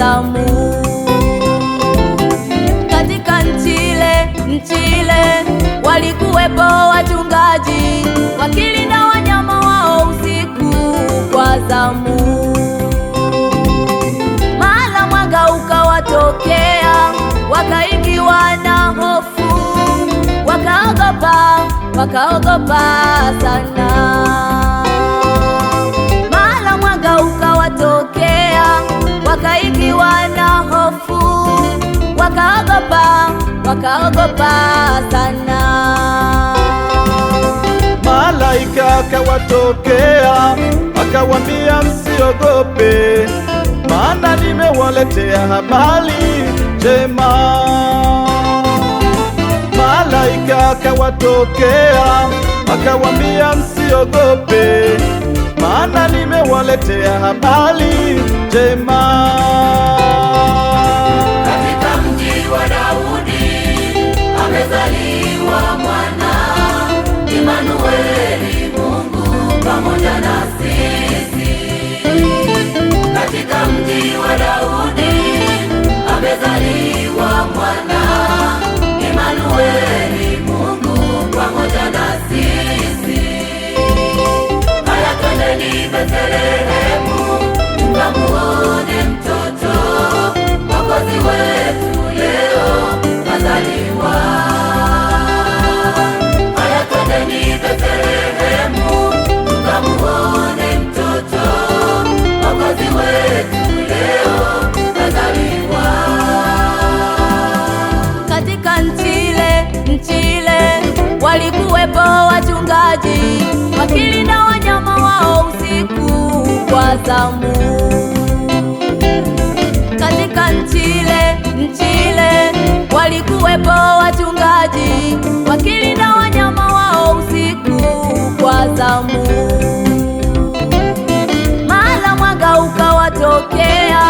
zamu. Katika nchi ile walikuwepo wachungaji wakilinda wanyama wao usiku kwa zamu. Mara mwanga ukawatokea, wakaingiwa na hofu, wakaogopa sana. Mara mwanga ukawatokea, wakaingiwa na hofu, wakaogopa sana. Malaika akawatokea akawambia, msiogope, maana nimewaletea habari njema. Malaika akawatokea akawambia, msiogope, maana nimewaletea habari njema. Katika mji wa Daudi amezaliwa mwana, Imanueli, Mungu pamoja na sisi. Katika mji wa Daudi amezaliwa mwana, Imanueli, Mungu pamoja na sisi. Haya, twendeni Bethlehemu tukamuone mtoto, Mwokozi wetu leo kazaliwa. Haya, twendeni Bethlehemu tukamuone mtoto, Mwokozi wetu leo kazaliwa. Katika nchi ile walikuwepo wachungaji wakilinda wanyama wao usiku kwa zamu. Katika nchi ile walikuwepo wachungaji wakilinda wanyama wao usiku kwa zamu. Mara mwanga ukawatokea,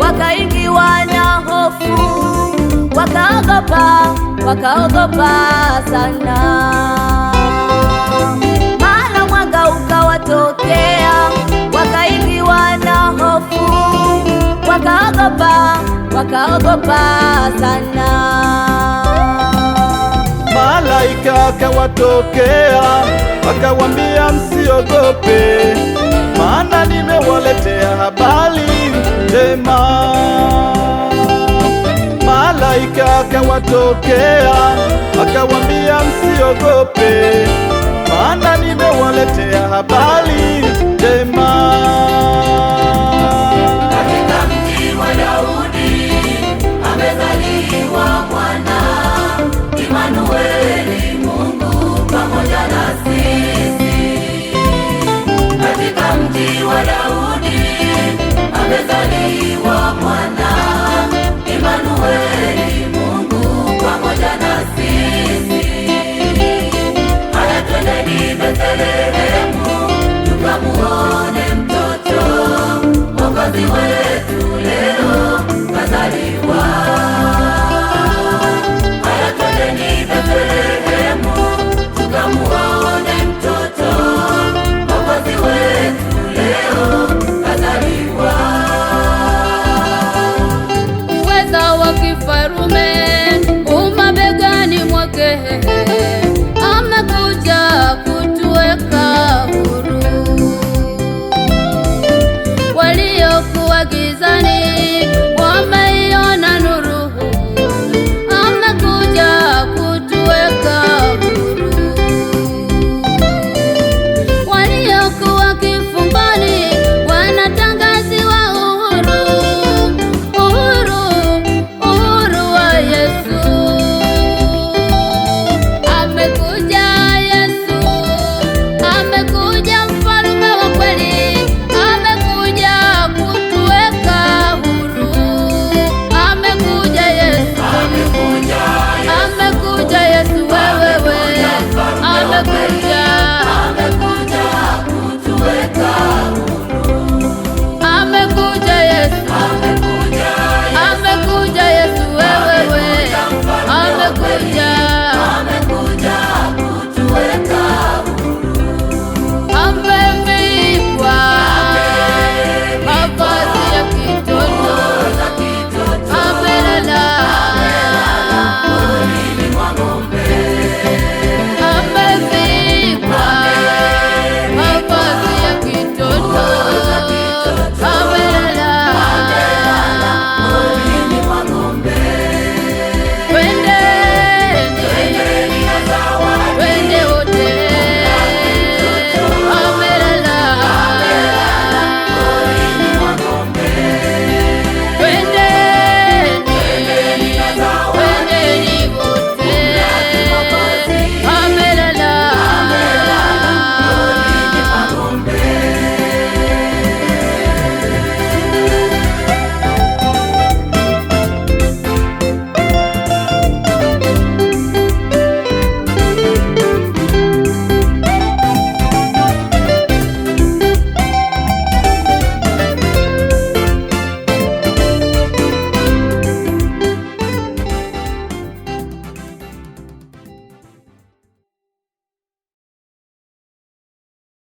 wakaingiwa na hofu, wakaogopa sana. Mara mwanga ukawatokea, wakaingiwa na hofu, wakaogopa sana. Malaika akawatokea akawambia, msiogope, maana nimewaletea habari njema. Malaika akawatokea akawambia, msiogope, maana nimewaletea habari njema. Katika mji wa Daudi amezaliwa mwana, Imanueli, Mungu pamoja na sisi. Katika mji wa Daudi amezaliwa mwana, Imanueli, Mungu pamoja na sisi. Haya, twendeni Bethlehemu tukamuone mtoto, Mwokozi wetu